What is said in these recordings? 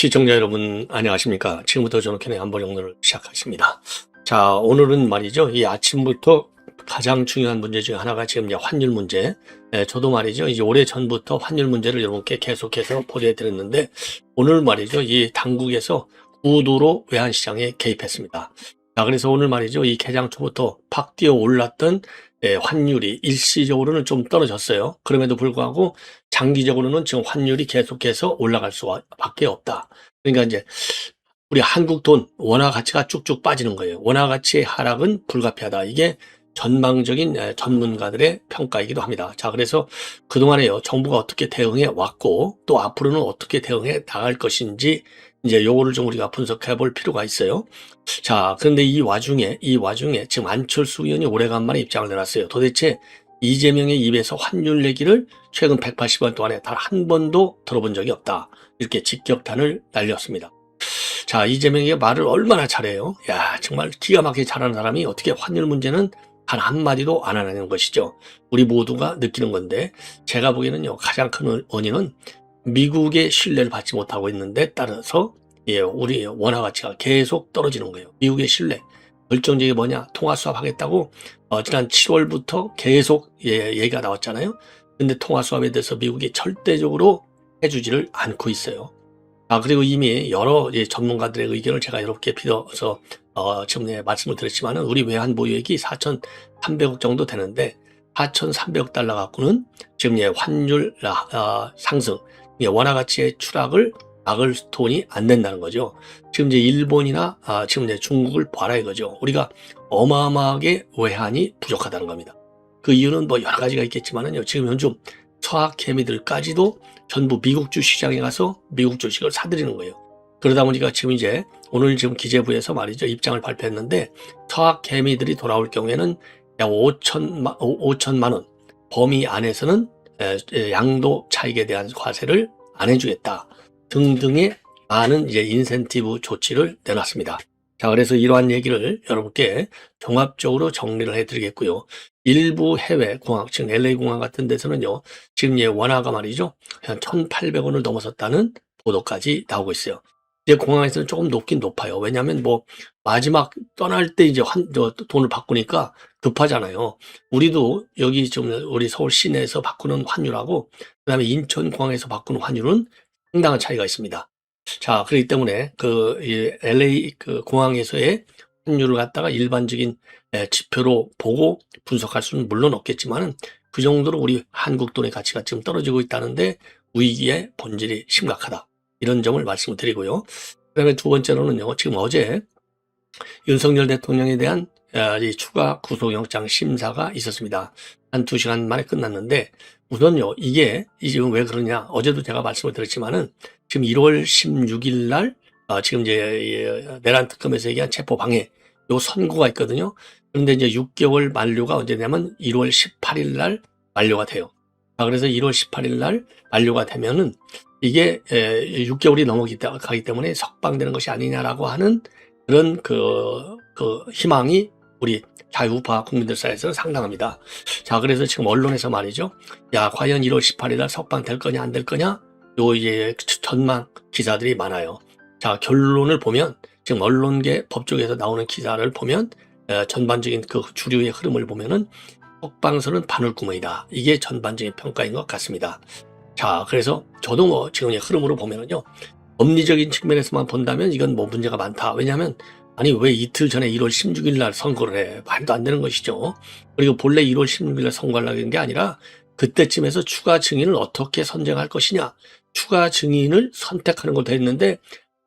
시청자 여러분 안녕하십니까. 지금부터 저녁캔의 한번영어를 시작하겠습니다. 자, 오늘은 말이죠, 이 아침부터 가장 중요한 문제 중에 하나가 지금 이제 환율 문제. 저도 말이죠, 이제 오래 전부터 환율 문제를 여러분께 계속해서 보도해 드렸는데, 오늘 말이죠, 이 당국에서 구도로 외환시장에 개입했습니다. 자, 그래서 오늘 말이죠, 이 개장 초부터 팍 뛰어 올랐던 환율이 일시적으로는 좀 떨어졌어요. 그럼에도 불구하고 장기적으로는 지금 환율이 계속해서 올라갈 수밖에 없다. 그러니까 이제 우리 한국 돈 원화 가치가 쭉쭉 빠지는 거예요. 원화 가치의 하락은 불가피하다. 이게 전망적인 전문가들의 평가이기도 합니다. 자, 그래서 그동안에요, 정부가 어떻게 대응해 왔고 또 앞으로는 어떻게 대응해 나갈 것인지 이제 요거를 좀 우리가 분석해 볼 필요가 있어요. 자, 그런데 이 와중에 지금 안철수 의원이 오래간만에 입장을 내놨어요. 도대체 이재명의 입에서 환율 얘기를 최근 180원 동안에 단 한 번도 들어본 적이 없다. 이렇게 직격탄을 날렸습니다. 자, 이재명이 말을 얼마나 잘해요. 야, 정말 기가 막히게 잘하는 사람이 어떻게 환율 문제는 단 한마디도 안 하는 것이죠. 우리 모두가 느끼는 건데, 제가 보기에는요, 가장 큰 원인은 미국의 신뢰를 받지 못하고 있는데 따라서 우리 원화 가치가 계속 떨어지는 거예요. 미국의 신뢰. 결정적인 게 뭐냐? 통화 수합 하겠다고 지난 7월부터 계속 얘기가 나왔잖아요. 근데 통화 수합에 대해서 미국이 절대적으로 해주지를 않고 있어요. 그리고 이미 여러 전문가들의 의견을 제가 이렇게 빌어서 지금 말씀을 드렸지만은 우리 외환 보유액이 4,300억 정도 되는데 4,300억 달러 갖고는 지금 환율 상승, 원화 가치의 추락을 막을 돈이 안 된다는 거죠. 지금 이제 일본이나 지금 이제 중국을 봐라 이거죠. 우리가 어마어마하게 외환이 부족하다는 겁니다. 그 이유는 뭐 여러 가지가 있겠지만은요. 지금 요즘 서학 개미들까지도 전부 미국 주시장에 가서 미국 주식을 사들이는 거예요. 그러다 보니까 지금 이제 오늘 지금 기재부에서 말이죠, 입장을 발표했는데 서학 개미들이 돌아올 경우에는 약 5천만 원 범위 안에서는 양도 차익에 대한 과세를 안 해주겠다 등등의 많은 이제 인센티브 조치를 내놨습니다. 자, 그래서 이러한 얘기를 여러분께 종합적으로 정리를 해드리겠고요. 일부 해외 공항, 지금 LA 공항 같은 데서는요, 지금 원화가 말이죠, 한 1,800원을 넘어섰다는 보도까지 나오고 있어요. 이제 공항에서는 조금 높긴 높아요. 왜냐하면 뭐 마지막 떠날 때 이제 돈을 바꾸니까 급하잖아요. 우리도 여기 지금 우리 서울 시내에서 바꾸는 환율하고 그다음에 인천공항에서 바꾸는 환율은 상당한 차이가 있습니다. 자, 그렇기 때문에 LA 공항에서의 환율을 갖다가 일반적인 지표로 보고 분석할 수는 물론 없겠지만은 그 정도로 우리 한국 돈의 가치가 지금 떨어지고 있다는데 위기의 본질이 심각하다. 이런 점을 말씀을 드리고요. 그다음에 두 번째로는요, 지금 어제 윤석열 대통령에 대한 추가 구속영장 심사가 있었습니다. 한 2시간 만에 끝났는데 우선요, 이게 지금 왜 그러냐? 어제도 제가 말씀을 드렸지만은 지금 1월 16일 날 지금 이제 내란 특검에서 얘기한 체포 방해 요 선고가 있거든요. 그런데 이제 6개월 만료가 언제냐면 1월 18일 날 만료가 돼요. 그래서 1월 18일 날 만료가 되면은 이게 6개월이 넘어가기 때문에 석방되는 것이 아니냐라고 하는 그런 희망이 우리 자유우파 국민들 사이에서는 상당합니다. 자, 그래서 지금 언론에서 말이죠. 야, 과연 1월 18일 날 석방될 거냐 안 될 거냐? 이제 전망 기사들이 많아요. 자, 결론을 보면 지금 언론계 법조계에서 나오는 기사를 보면 전반적인 그 주류의 흐름을 보면은 석방설은 바늘구멍이다. 이게 전반적인 평가인 것 같습니다. 자, 그래서 저도 뭐 지금 흐름으로 보면은요, 법리적인 측면에서만 본다면 이건 뭐 문제가 많다. 왜냐하면 아니 왜 이틀 전에 1월 16일 날 선거를 해? 말도 안 되는 것이죠. 그리고 본래 1월 16일 날 선거하려는 게 아니라 그때쯤에서 추가 증인을 어떻게 선정할 것이냐, 추가 증인을 선택하는 것도 했는데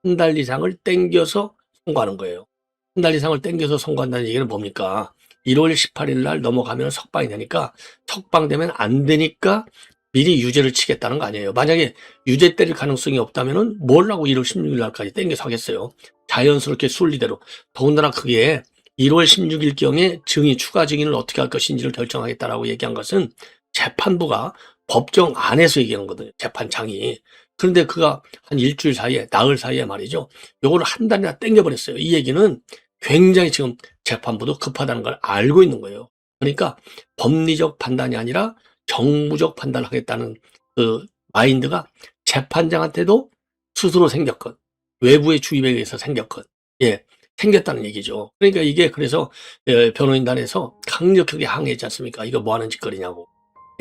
한 달 이상을 땡겨서 선고하는 거예요. 한 달 이상을 땡겨서 선고한다는 얘기는 뭡니까? 1월 18일 날 넘어가면 석방이 되니까, 석방되면 안 되니까 미리 유죄를 치겠다는 거 아니에요. 만약에 유죄 때릴 가능성이 없다면은 뭘 하고 1월 16일 날까지 땡겨서 하겠어요. 자연스럽게 순리대로. 더군다나 그게 1월 16일경에 추가 증인을 어떻게 할 것인지를 결정하겠다라고 얘기한 것은 재판부가 법정 안에서 얘기하는 거거든요. 재판장이. 그런데 그가 한 일주일 사이에, 나흘 사이에 말이죠, 요거를 한 달이나 땡겨버렸어요. 이 얘기는 굉장히 지금 재판부도 급하다는 걸 알고 있는 거예요. 그러니까 법리적 판단이 아니라 정무적 판단을 하겠다는 그 마인드가 재판장한테도 스스로 생겼건 외부의 주입에 의해서 생겼건, 예, 생겼다는 얘기죠. 그러니까 이게 그래서 변호인단에서 강력하게 항의했지 않습니까? 이거 뭐 하는 짓거리냐고.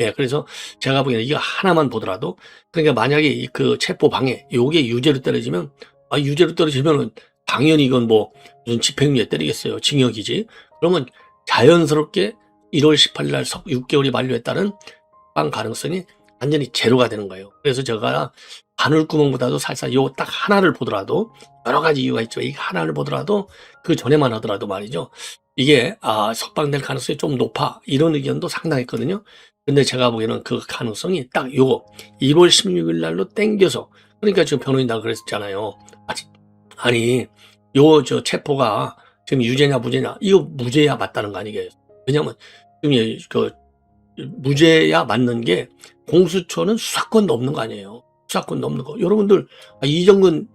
예, 그래서 제가 보기에는 이거 하나만 보더라도, 그러니까 만약에 그 체포 방해, 요게 유죄로 떨어지면, 유죄로 떨어지면은 당연히 이건 뭐 무슨 집행유예 때리겠어요. 징역이지. 그러면 자연스럽게 1월 18일 날 6개월이 만료했다는 빵 가능성이 완전히 제로가 되는 거예요. 그래서 제가 바늘구멍보다도 살살 요 딱 하나를 보더라도, 여러 가지 이유가 있죠. 이 하나를 보더라도 그 전에만 하더라도 말이죠. 이게 석방될 가능성이 좀 높아, 이런 의견도 상당했거든요. 근데 제가 보기에는 그 가능성이 딱 요거 1월 16일 날로 땡겨서, 그러니까 지금 변호인단 그랬잖아요. 아니 요 체포가 지금 유죄냐 무죄냐, 이거 무죄야 맞다는 거 아니겠어요? 왜냐면 지금 그 무죄야 맞는 게, 공수처는 수사권도 없는 거 아니에요. 수사권도 없는 거. 여러분들 이정근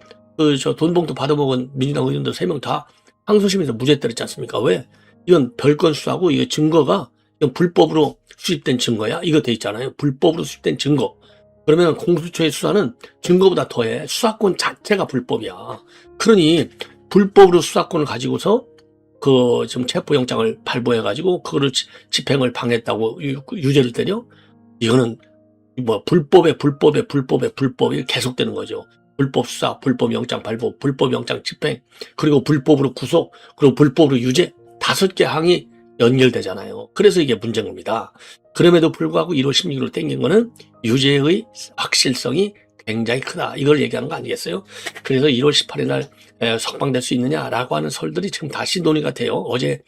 돈 봉투 받아먹은 민주당 의원들 3명 다 항소심에서 무죄 때렸지 않습니까? 왜? 이건 별건 수사고, 이게 증거가 이건 불법으로 수집된 증거야. 이거 돼 있잖아요. 불법으로 수집된 증거. 그러면 공수처의 수사는 증거보다 더해. 수사권 자체가 불법이야. 그러니 불법으로 수사권을 가지고서 지금 체포영장을 발부해가지고 그거를 집행을 방해했다고 유죄를 때려? 이거는 뭐 불법이 계속되는 거죠. 불법 수사, 불법 영장 발부, 불법 영장 집행, 그리고 불법으로 구속, 그리고 불법으로 유죄, 5개 항이 연결되잖아요. 그래서 이게 문제인 겁니다. 그럼에도 불구하고 1월 16일로 땡긴 거는 유죄의 확실성이 굉장히 크다, 이걸 얘기하는 거 아니겠어요? 그래서 1월 18일 날 석방될 수 있느냐라고 하는 설들이 지금 다시 논의가 돼요. 어제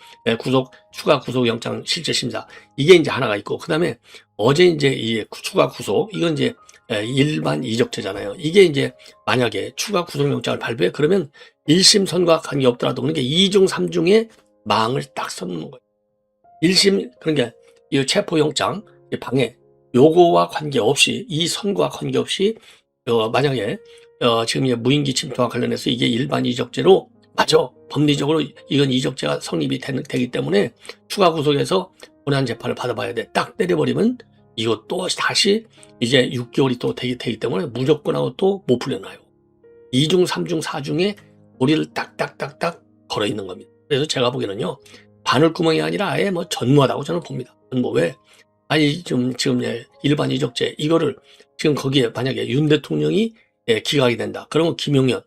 추가 구속영장 실질심사, 이게 이제 하나가 있고, 그 다음에 어제 이제 이 추가 구속, 이건 이제 일반 이적죄잖아요. 이게 이제 만약에 추가 구속영장을 발부해, 그러면 1심 선고와 관계없더라도, 그러니까 2중 3중에 망을 딱 서는 거예요. 1심, 그러니까 이 체포영장 방해, 요거와 관계없이, 이 선고와 관계없이 만약에 지금 무인기 침투와 관련해서 이게 일반 이적죄로, 맞아, 법리적으로 이건 이적죄가 성립이 되기 때문에 추가 구속에서 본안 재판을 받아봐야 돼. 딱 때려버리면 이것도 다시 이제 6개월이 또 되기 때문에 무조건하고 또 못 풀려나요. 2중, 3중, 4중에 고리를 딱딱딱딱 걸어 있는 겁니다. 그래서 제가 보기에는요, 바늘구멍이 아니라 아예 뭐 전무하다고 저는 봅니다. 왜? 지금 일반 이적죄, 이거를 지금 거기에 만약에 윤 대통령이 기각이 된다. 그러면 김용현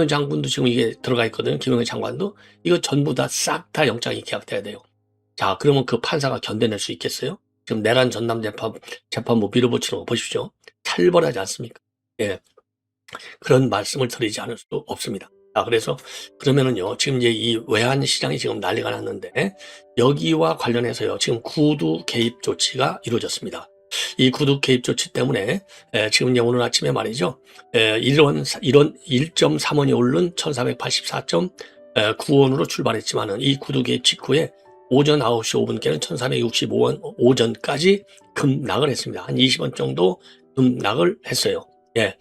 장군도 지금 이게 들어가 있거든요. 김용현 장관도. 이거 전부 다 싹 다 영장이 기각돼야 돼요. 자, 그러면 그 판사가 견뎌낼 수 있겠어요? 지금 내란 전담 재판부 밀어붙이는 거 보십시오. 살벌하지 않습니까? 예. 그런 말씀을 드리지 않을 수도 없습니다. 그래서 그러면은요, 지금 이제 이 외환 시장이 지금 난리가 났는데, 여기와 관련해서요, 지금 구두 개입 조치가 이루어졌습니다. 이 구두 개입 조치 때문에 지금 이제 오늘 아침에 말이죠, 1.3원이 오른 1484.9원으로 출발했지만은, 이 구두 개입 직후에 오전 9시 5분께는 1465원 오전까지 급락을 했습니다. 한 20원 정도 급락을 했어요. 예.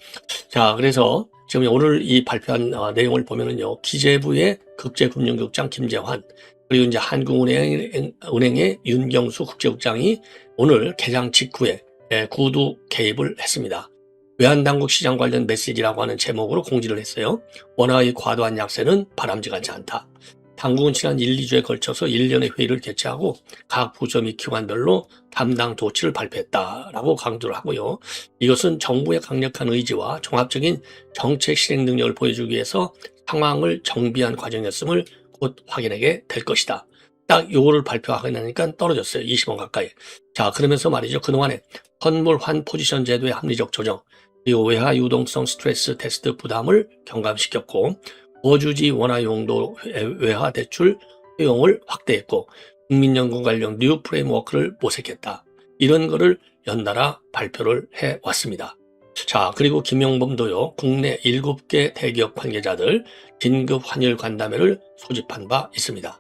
자, 그래서 지금 오늘 이 발표한 내용을 보면은요, 기재부의 국제금융국장 김재환, 그리고 이제 한국은행의 윤경수 국제국장이 오늘 개장 직후에 구두 개입을 했습니다. 외환당국 시장 관련 메시지라고 하는 제목으로 공지를 했어요. 원화의 과도한 약세는 바람직하지 않다. 당국은 지난 1, 2주에 걸쳐서 1년의 회의를 개최하고 각 부처 및 기관별로 담당 조치를 발표했다라고 강조를 하고요. 이것은 정부의 강력한 의지와 종합적인 정책 실행 능력을 보여주기 위해서 상황을 정비한 과정이었음을 곧 확인하게 될 것이다. 딱 요거를 발표하게 나니까 떨어졌어요. 20원 가까이. 자, 그러면서 말이죠, 그동안에 선물 환 포지션 제도의 합리적 조정, 그리고 외화 유동성 스트레스 테스트 부담을 경감시켰고, 거주지 원화 용도 외화 대출 허용을 확대했고, 국민연금 관련 뉴 프레임워크를 모색했다. 이런 거를 연달아 발표를 해왔습니다. 자, 그리고 김용범도요, 국내 7개 대기업 관계자들 긴급 환율 간담회를 소집한 바 있습니다.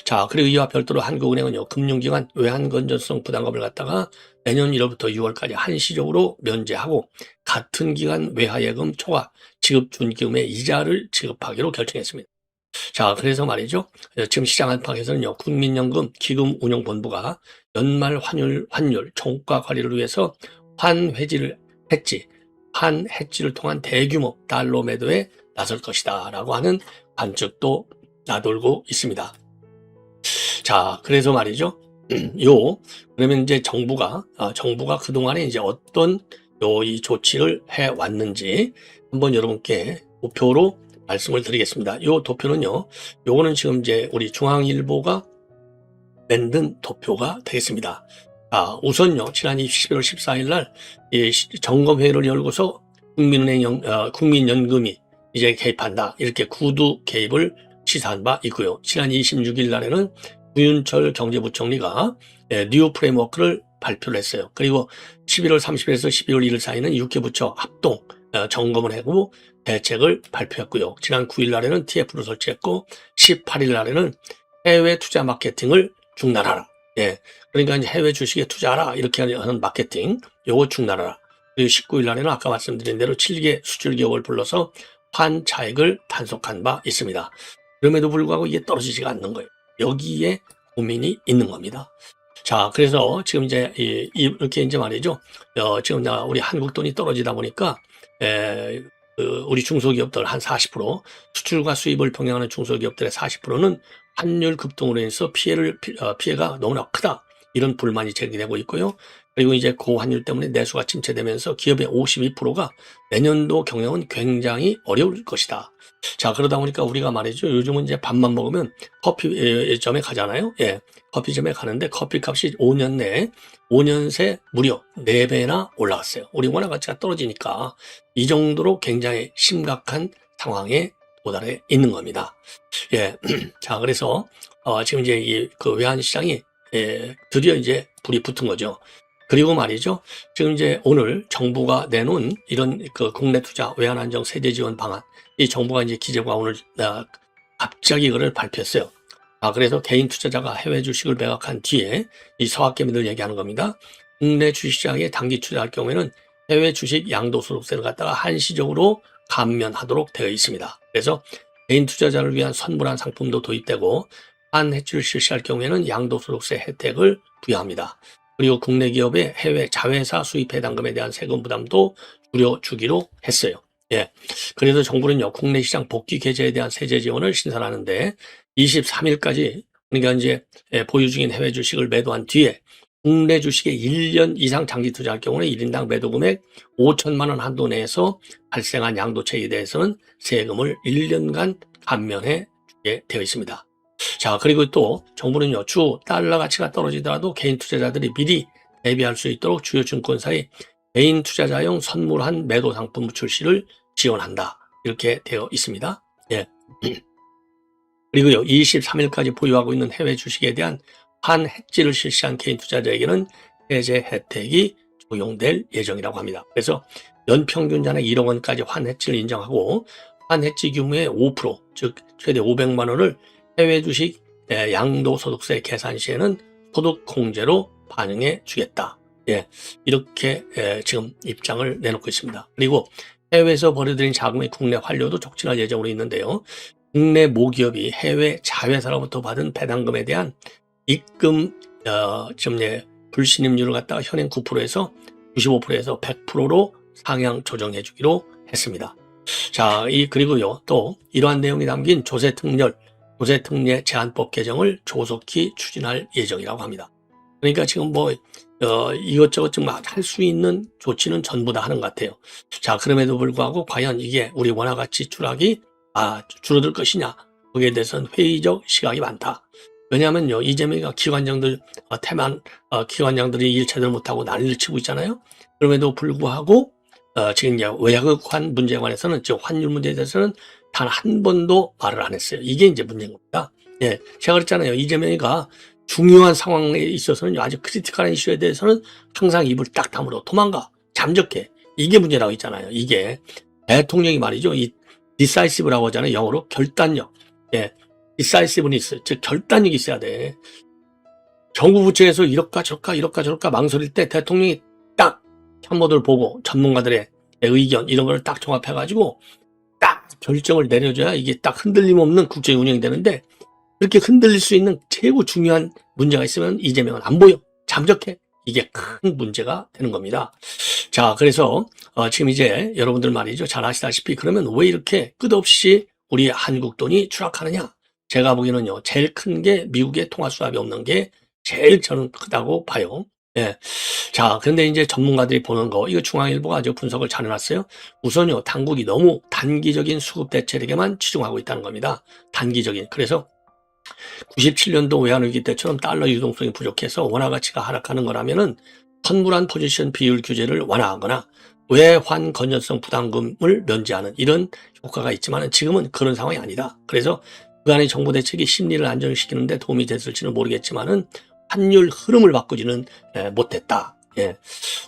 자, 그리고 이와 별도로 한국은행은요, 금융기관 외환 건전성 부담금을 갖다가 내년 1월부터 6월까지 한시적으로 면제하고, 같은 기간 외화예금 초과 지급 준기금의 이자를 지급하기로 결정했습니다. 자, 그래서 말이죠, 지금 시장 안팎에서는요, 국민연금 한 해지를 통한 대규모 달러 매도에 나설 것이다 라고 하는 관측도 나돌고 있습니다. 자, 그래서 말이죠. 그러면 이제 정부가 그동안에 이제 어떤 이 조치를 해 왔는지 한번 여러분께 도표로 말씀을 드리겠습니다. 요 도표는요, 요거는 지금 이제 우리 중앙일보가 만든 도표가 되겠습니다. 우선요, 지난 11월 14일 날 점검회의를 열고서 국민연금이 이제 개입한다. 이렇게 구두 개입을 시사한 바 있고요. 지난 26일 날에는 구윤철 경제부총리가 뉴 프레임워크를 발표를 했어요. 그리고 11월 30일에서 12월 1일 사이는 6개 부처 합동 점검을 하고 대책을 발표했고요. 지난 9일 날에는 TF를 설치했고 18일 날에는 해외 투자 마케팅을 중단하라. 그러니까 이제 해외 주식에 투자하라 이렇게 하는 마케팅 요거 중단하라. 그리고 19일 날에는 아까 말씀드린 대로 7개 수출 기업을 불러서 환 차익을 단속한 바 있습니다. 그럼에도 불구하고 이게 떨어지지가 않는 거예요. 여기에 고민이 있는 겁니다. 자, 그래서 지금 이제 이렇게 이제 말이죠. 지금 우리 한국 돈이 떨어지다 보니까 우리 중소기업들 한 40%, 수출과 수입을 병행하는 중소기업들의 40%는 환율 급등으로 인해서 피해가 너무나 크다. 이런 불만이 제기되고 있고요. 그리고 이제 고환율 때문에 내수가 침체되면서 기업의 52%가 내년도 경영은 굉장히 어려울 것이다. 자, 그러다 보니까 우리가 말이죠. 요즘은 이제 밥만 먹으면 커피점에 가잖아요. 커피점에 가는데 커피 값이 5년 새 무려 4배나 올라갔어요. 우리 원화 가치가 떨어지니까 이 정도로 굉장히 심각한 상황에 도달해 있는 겁니다. 자, 그래서 지금 이제 그 외환시장이 드디어 이제 불이 붙은 거죠. 그리고 말이죠. 지금 이제 오늘 정부가 내놓은 이런 그 국내 투자 외환 안정 세제 지원 방안, 이 정부가 이제 기재부가 오늘 갑자기 이거를 발표했어요. 그래서 개인 투자자가 해외 주식을 매각한 뒤에 이 서학개미들 얘기하는 겁니다. 국내 주식시장에 단기 투자할 경우에는 해외 주식 양도소득세를 갖다가 한시적으로 감면하도록 되어 있습니다. 그래서 개인 투자자를 위한 선물한 상품도 도입되고 한 해지를 실시할 경우에는 양도소득세 혜택을 부여합니다. 그리고 국내 기업의 해외 자회사 수입 해당금에 대한 세금 부담도 줄여주기로 했어요. 그래서 정부는요, 국내 시장 복귀 개제에 대한 세제 지원을 신설하는데 23일까지 그러니까 이제 보유 중인 해외 주식을 매도한 뒤에 국내 주식에 1년 이상 장기 투자할 경우는 1인당 매도 금액 5천만 원 한도 내에서 발생한 양도차익에 대해서는 세금을 1년간 감면해 주게 되어 있습니다. 자, 그리고 또 정부는요, 주 달러 가치가 떨어지더라도 개인 투자자들이 미리 대비할 수 있도록 주요 증권사의 개인 투자자용 선물한 매도 상품 출시를 지원한다. 이렇게 되어 있습니다. 그리고요, 23일까지 보유하고 있는 해외 주식에 대한 환 해지를 실시한 개인 투자자에게는 세제 혜택이 적용될 예정이라고 합니다. 그래서 연평균 잔액 1억 원까지 환 해지를 인정하고 환 해지 규모의 5%, 즉 최대 500만 원을 해외 주식 양도소득세 계산 시에는 소득 공제로 반영해 주겠다. 이렇게 지금 입장을 내놓고 있습니다. 그리고 해외에서 벌어들인 자금의 국내 환류도 촉진할 예정으로 있는데요. 국내 모기업이 해외 자회사로부터 받은 배당금에 대한 입금 불신임률을 갖다가 현행 9%에서 95%에서 100%로 상향 조정해 주기로 했습니다. 자, 그리고요, 또 이러한 내용이 담긴 조세특례 제한법 개정을 조속히 추진할 예정이라고 합니다. 그러니까 지금 이것저것 좀 할 수 있는 조치는 전부 다 하는 것 같아요. 자, 그럼에도 불구하고 과연 이게 우리 원화 가치 추락이 줄어들 것이냐, 거기에 대해서는 회의적 시각이 많다. 왜냐하면요, 이재명이가 기관장들이 일 제대로 못하고 난리를 치고 있잖아요. 그럼에도 불구하고 지금 이제 외국환 문제에 관해서는, 즉 환율 문제에 대해서는 단 한 번도 말을 안 했어요. 이게 이제 문제인 겁니다. 제가 그랬잖아요. 이재명이가 중요한 상황에 있어서는 아주 크리티컬한 이슈에 대해서는 항상 입을 딱 다물어 도망가, 잠적해. 이게 문제라고 있잖아요. 이게 대통령이 말이죠. 이 decisive라고 하잖아요. 영어로 결단력. decisiveness, 즉 결단력이 있어야 돼. 정부 부처에서 이럴까 저럴까 망설일 때 대통령이 딱 참모들 보고 전문가들의 의견 이런 걸 딱 종합해가지고 딱 결정을 내려줘야 이게 딱 흔들림 없는 국정이 운영이 되는데, 그렇게 흔들릴 수 있는 최고 중요한 문제가 있으면 이재명은 안 보여. 잠적해. 이게 큰 문제가 되는 겁니다. 자, 그래서 지금 이제 여러분들 말이죠. 잘 아시다시피 그러면 왜 이렇게 끝없이 우리 한국 돈이 추락하느냐? 제가 보기에는요. 제일 큰 게 미국의 통화 수합이 없는 게 제일 저는 크다고 봐요. 예. 자, 그런데 이제 전문가들이 보는 거, 이거 중앙일보가 아주 분석을 잘 해놨어요. 우선요, 당국이 너무 단기적인 수급 대책에만 치중하고 있다는 겁니다. 단기적인. 그래서 97년도 외환위기 때처럼 달러 유동성이 부족해서 원화 가치가 하락하는 거라면은 선물한 포지션 비율 규제를 완화하거나 외환 건전성 부담금을 면제하는 이런 효과가 있지만 지금은 그런 상황이 아니다. 그래서 그간의 정부 대책이 심리를 안정시키는 데 도움이 됐을지는 모르겠지만은 환율 흐름을 바꾸지는 못했다. 예.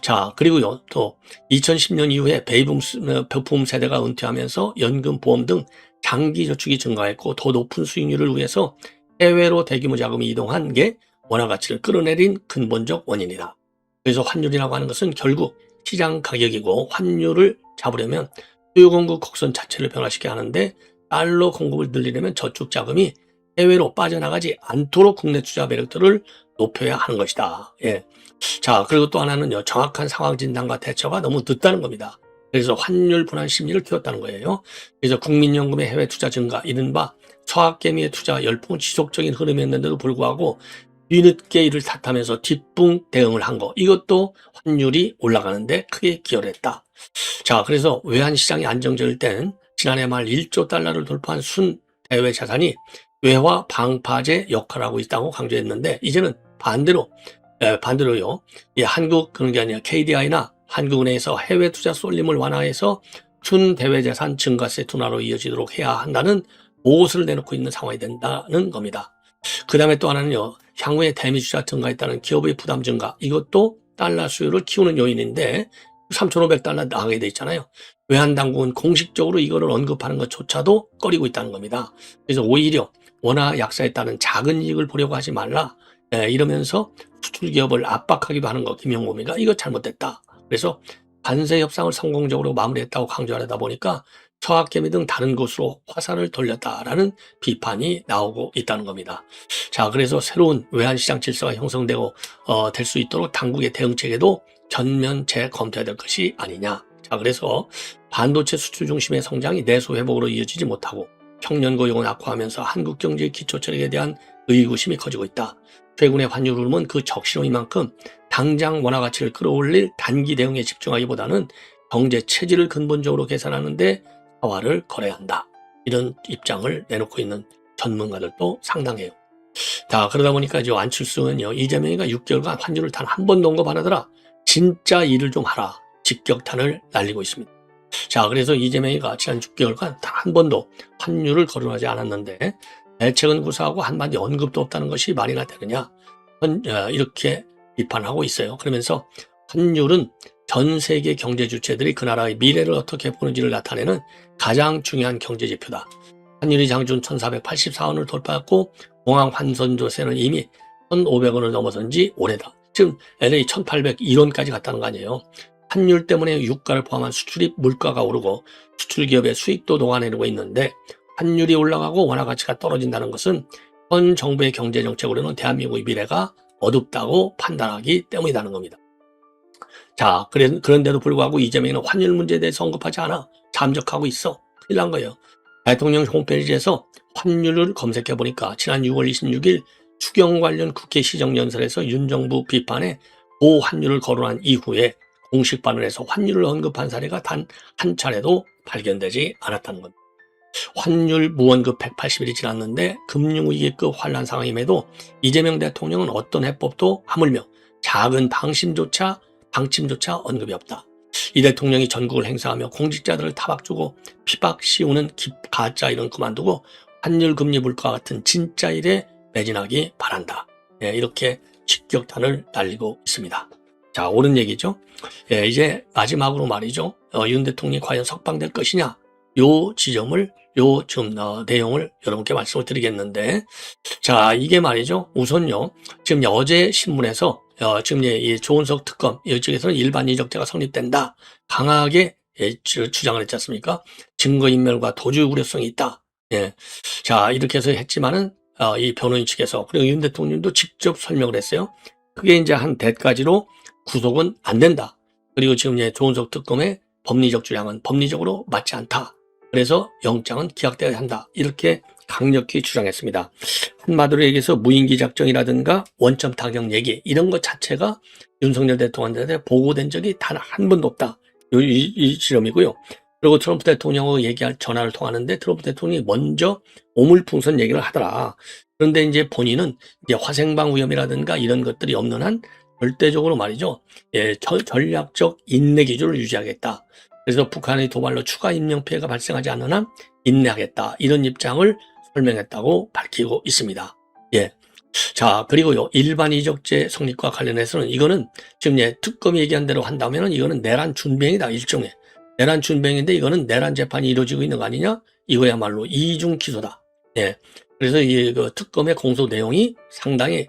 자, 그리고요, 또 2010년 이후에 베이비붐 세대가 은퇴하면서 연금, 보험 등 장기 저축이 증가했고 더 높은 수익률을 위해서 해외로 대규모 자금이 이동한 게 원화 가치를 끌어내린 근본적 원인이다. 그래서 환율이라고 하는 것은 결국 시장 가격이고 환율을 잡으려면 수요 공급 곡선 자체를 변화시켜야 하는데 달러 공급을 늘리려면 저축 자금이 해외로 빠져나가지 않도록 국내 투자 매력도를 높여야 하는 것이다. 예. 자, 그리고 또 하나는요, 정확한 상황 진단과 대처가 너무 늦다는 겁니다. 그래서 환율 분할 심리를 키웠다는 거예요. 그래서 국민연금의 해외 투자 증가, 이른바 서학개미의 투자 열풍은 지속적인 흐름이었는데도 불구하고 뒤늦게 이를 탓하면서 뒷붕 대응을 한 거, 이것도 환율이 올라가는데 크게 기여를 했다. 자, 그래서 외환 시장이 안정적일 때는 지난해 말 1조 달러를 돌파한 순 대외 자산이 외화 방파제 역할을 하고 있다고 강조했는데 이제는 반대로요. 이 한국 그런 게 아니라 KDI나 한국은행에서 해외 투자 쏠림을 완화해서 순 대외 자산 증가세 둔화로 이어지도록 해야 한다는 보고서를 내놓고 있는 상황이 된다는 겁니다. 그 다음에 또 하나는요. 향후에 대미 투자 증가에 따른 기업의 부담 증가, 이것도 달러 수요를 키우는 요인인데 3,500달러 나가게 돼 있잖아요. 외환당국은 공식적으로 이거를 언급하는 것조차도 꺼리고 있다는 겁니다. 그래서 오히려 원화 약세에 따른 작은 이익을 보려고 하지 말라. 이러면서 수출 기업을 압박하기도 하는 거, 김용범이가 이거 잘못됐다. 그래서 관세 협상을 성공적으로 마무리했다고 강조하려다 보니까 서학개미 등 다른 곳으로 화살을 돌렸다라는 비판이 나오고 있다는 겁니다. 자, 그래서 새로운 외환시장 질서가 형성되고 될 수 있도록 당국의 대응책에도 전면 재검토해야 될 것이 아니냐. 자, 그래서 반도체 수출 중심의 성장이 내수 회복으로 이어지지 못하고 청년 고용은 악화하면서 한국 경제의 기초 체력에 대한 의구심이 커지고 있다. 최근의 환율 흐름은 그 적신호인 만큼 당장 원화 가치를 끌어올릴 단기 대응에 집중하기보다는 경제 체질을 근본적으로 개선하는데 사활을 걸어야 한다. 이런 입장을 내놓고 있는 전문가들도 상당해요. 자, 그러다 보니까 이제 안철수는요, 이재명이가 6개월간 환율을 단 한 번도 언급 안 하더라. 진짜 일을 좀 하라. 직격탄을 날리고 있습니다. 자, 그래서 이재명이가 지난 6개월간 단 한 번도 환율을 거론하지 않았는데 대책은 구사하고 한마디 언급도 없다는 것이 말이나 되느냐, 이렇게 비판하고 있어요. 그러면서 환율은 전 세계 경제 주체들이 그 나라의 미래를 어떻게 보는지를 나타내는 가장 중요한 경제 지표다. 환율이 장중 1,484원을 돌파했고 공항 환선조세는 이미 1,500원을 넘어선 지 오래다. 지금 LA 1,801원까지 갔다는 거 아니에요. 환율 때문에 유가를 포함한 수출입 물가가 오르고 수출 기업의 수익도 녹아내리고 있는데 환율이 올라가고 원화 가치가 떨어진다는 것은 현 정부의 경제 정책으로는 대한민국의 미래가 어둡다고 판단하기 때문이라는 겁니다. 자, 그런데도 불구하고 이재명은 환율 문제에 대해서 언급하지 않아. 잠적하고 있어. 큰일 난 거예요. 대통령 홈페이지에서 환율을 검색해 보니까 지난 6월 26일 추경 관련 국회 시정연설에서 윤 정부 비판에 고환율을 거론한 이후에 공식 발언에서 환율을 언급한 사례가 단 한 차례도 발견되지 않았다는 겁니다. 환율 무언급 180일이 지났는데 금융위기급 환란 상황임에도 이재명 대통령은 어떤 해법도 하물며 작은 방침조차 언급이 없다. 이 대통령이 전국을 행사하며 공직자들을 타박 주고 피박 씌우는 가짜 일은 그만두고 환율 금리 물가 같은 진짜 일에 매진하기 바란다. 이렇게 직격탄을 날리고 있습니다. 자, 옳은 얘기죠. 이제 마지막으로 말이죠. 윤 대통령이 과연 석방될 것이냐, 요 지점을 내용을 여러분께 말씀을 드리겠는데, 자, 이게 말이죠. 우선요, 지금 어제 신문에서 지금 이 조은석 특검 이쪽에서는 일반 이적죄가 성립된다, 강하게 주장을 했지 않습니까? 증거인멸과 도주 우려성이 있다. 자, 이렇게 해서 했지만은 이 변호인 측에서, 그리고 윤 대통령도 직접 설명을 했어요. 그게 이제 한 대까지로 구속은 안 된다. 그리고 지금 이제 조은석 특검의 법리적 주장은 법리적으로 맞지 않다. 그래서 영장은 기각돼야 한다. 이렇게 강력히 주장했습니다. 한마디로 얘기해서 무인기 작전이라든가 원점 타격 얘기 이런 것 자체가 윤석열 대통령한테 보고된 적이 단 한 번도 없다. 이 지점이고요. 그리고 트럼프 대통령하고 얘기할 전화를 통하는데 트럼프 대통령이 먼저 오물풍선 얘기를 하더라. 그런데 이제 본인은 이제 화생방 위험이라든가 이런 것들이 없는 한 절대적으로 말이죠. 예, 전략적 인내 기조를 유지하겠다. 그래서 북한의 도발로 추가 인명 피해가 발생하지 않는 한 인내하겠다. 이런 입장을 설명했다고 밝히고 있습니다. 예. 자, 그리고요, 일반 이적죄 성립과 관련해서는 이거는 지금 특검이 얘기한 대로 한다면은 이거는 내란 준비행위다. 일종의. 내란 준비행위인데 이거는 내란 재판이 이루어지고 있는 거 아니냐? 이거야말로 이중 기소다. 예. 그래서 이 특검의 공소 내용이 상당히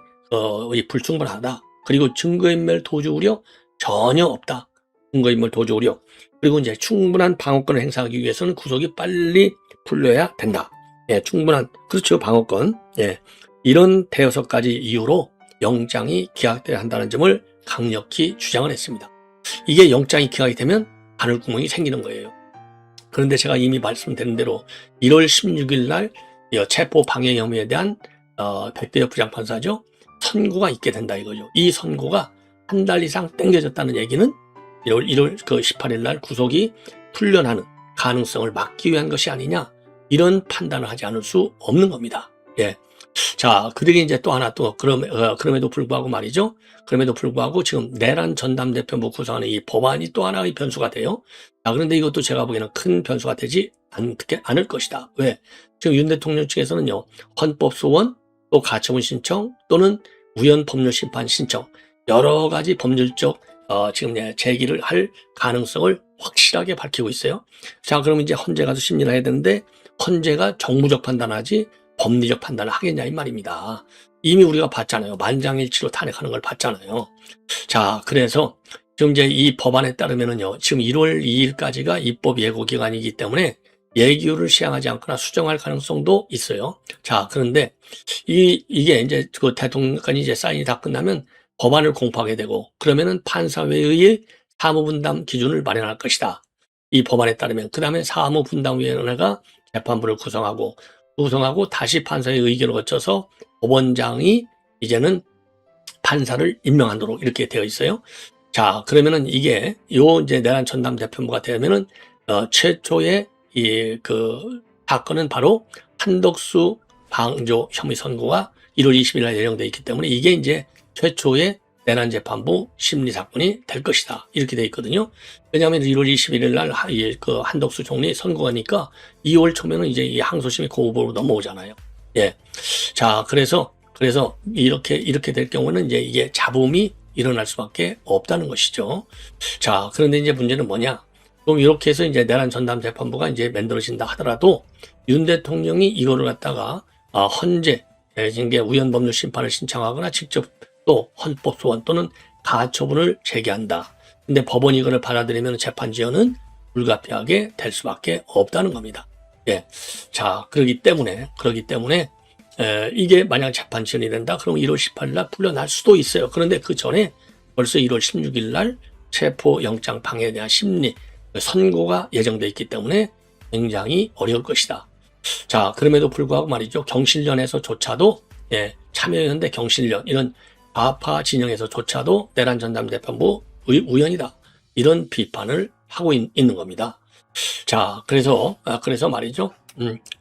불충분하다. 그리고 증거인멸 도주 우려 전혀 없다. 증거인멸 도주 우려. 그리고 이제 충분한 방어권을 행사하기 위해서는 구속이 빨리 풀려야 된다. 예, 충분한, 그렇죠. 방어권. 예. 이런 대여섯 가지 이유로 영장이 기각돼야 한다는 점을 강력히 주장을 했습니다. 이게 영장이 기각이 되면 바늘구멍이 생기는 거예요. 그런데 제가 이미 말씀드린 대로 1월 16일 날 체포 방해 혐의에 대한 백대엽 부장판사죠. 선고가 있게 된다 이거죠. 이 선고가 한 달 이상 땡겨졌다는 얘기는 1월 18일 날 구속이 풀려나는 가능성을 막기 위한 것이 아니냐, 이런 판단을 하지 않을 수 없는 겁니다. 예. 자, 그러게 이제 또 하나 그럼에도 불구하고 말이죠. 그럼에도 불구하고 지금 내란 전담대표부 구성하는 이 법안이 또 하나의 변수가 돼요. 자, 그런데 이것도 제가 보기에는 큰 변수가 되지 않을 것이다. 왜? 지금 윤 대통령 측에서는요, 헌법 소원, 또 가처분 신청, 또는 우연 법률 심판 신청, 여러 가지 법률적 지금 제기를 할 가능성을 확실하게 밝히고 있어요. 자, 그러면 이제 헌재 가서 심리를 해야 되는데 헌재가 정무적 판단하지 법리적 판단을 하겠냐 이 말입니다. 이미 우리가 봤잖아요. 만장일치로 탄핵하는 걸 봤잖아요. 자, 그래서 지금 이제 이 법안에 따르면은요, 지금 1월 2일까지가 입법 예고 기간이기 때문에 예기율을 시행하지 않거나 수정할 가능성도 있어요. 자, 그런데 이게 이제 그 대통령까지 이제 사인이 다 끝나면 법안을 공포하게 되고, 그러면은 판사회의의 사무분담 기준을 마련할 것이다. 이 법안에 따르면. 그 다음에 사무분담위원회가 재판부를 구성하고 다시 판사의 의결을 거쳐서 법원장이 이제는 판사를 임명하도록 이렇게 되어 있어요. 자, 그러면은 이게 이제 내란 전담 대표부가 되면은 최초의 사건은 바로 한덕수 방조 혐의 선고가 1월 20일 날 예정되어 있기 때문에 이게 이제 최초의 내란 재판부 심리 사건이 될 것이다. 이렇게 되어 있거든요. 왜냐하면 1월 21일 날 한덕수 총리 선고하니까 2월 초면은 이제 이 항소심이 고법으로 넘어오잖아요. 예. 자, 그래서 이렇게 될 경우는 이제 이게 잡음이 일어날 수밖에 없다는 것이죠. 자, 그런데 이제 문제는 뭐냐? 그럼 이렇게 해서 이제 내란 전담 재판부가 이제 만들어진다 하더라도 윤 대통령이 이거를 갖다가 헌재, 이게 우연 법률 심판을 신청하거나 직접 또 헌법 소원 또는 가처분을 제기한다. 근데 법원이 이거를 받아들이면 재판 지연은 불가피하게 될 수밖에 없다는 겁니다. 예. 자, 그렇기 때문에 이게 만약 재판 지연이 된다, 그럼 1월 18일 날 풀려날 수도 있어요. 그런데 그 전에 벌써 1월 16일 날 체포 영장 방해에 대한 심리 선고가 예정돼 있기 때문에 굉장히 어려울 것이다. 자, 그럼에도 불구하고 말이죠. 경실련에서조차도 참여연대 경실련 이런 좌파 진영에서조차도 내란 전담 대표부 우연이다. 이런 비판을 하고 있는 겁니다. 자, 그래서 말이죠.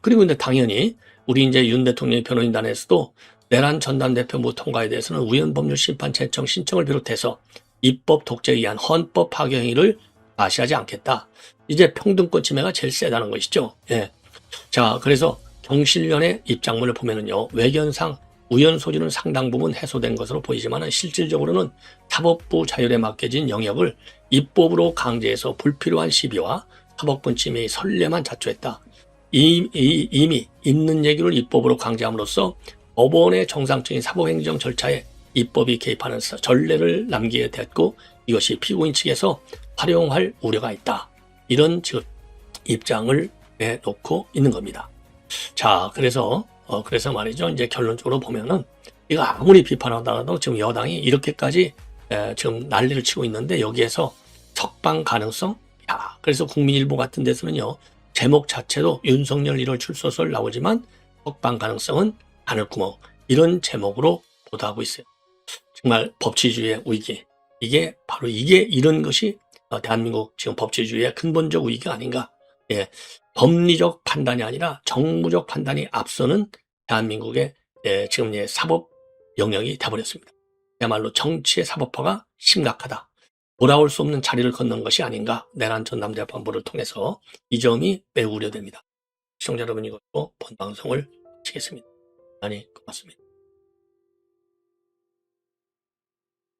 그리고 근데 당연히 우리 이제 윤 대통령의 변호인단에서도 내란 전담 대표부 통과에 대해서는 우연 법률 심판 제청 신청을 비롯해서 입법 독재에 의한 헌법 파괴 행위를 과시하지 않겠다. 이제 평등권 침해가 제일 세다는 것이죠. 예. 자, 그래서 경실련의 입장문을 보면은요, 외견상 우연 소지는 상당 부분 해소된 것으로 보이지만 실질적으로는 사법부 자율에 맡겨진 영역을 입법으로 강제해서 불필요한 시비와 사법권 침해의 선례만 자초했다. 이미 있는 얘기를 입법으로 강제함으로써 법원의 정상적인 사법행정 절차에 입법이 개입하는 전례를 남기게 됐고 이것이 피고인 측에서 활용할 우려가 있다. 이런 지금 입장을 내놓고 있는 겁니다. 자, 그래서 말이죠. 이제 결론적으로 보면은 이거 아무리 비판하더라도 지금 여당이 이렇게까지 지금 난리를 치고 있는데 여기에서 석방 가능성? 야, 그래서 국민일보 같은 데서는요. 제목 자체도 윤석열 1월 출소설 나오지만 석방 가능성은 바늘구멍 이런 제목으로 보도하고 있어요. 정말 법치주의의 위기. 이게 바로 이런 것이 대한민국 지금 법치주의의 근본적 위기가 아닌가. 예, 법리적 판단이 아니라 정무적 판단이 앞서는 대한민국의 지금 사법 영역이 돼버렸습니다. 그야말로 정치의 사법화가 심각하다. 돌아올 수 없는 자리를 걷는 것이 아닌가. 내란 전남재판부를 통해서 이 점이 매우 우려됩니다. 시청자 여러분 이것도 본 방송을 마치겠습니다. 많이 고맙습니다.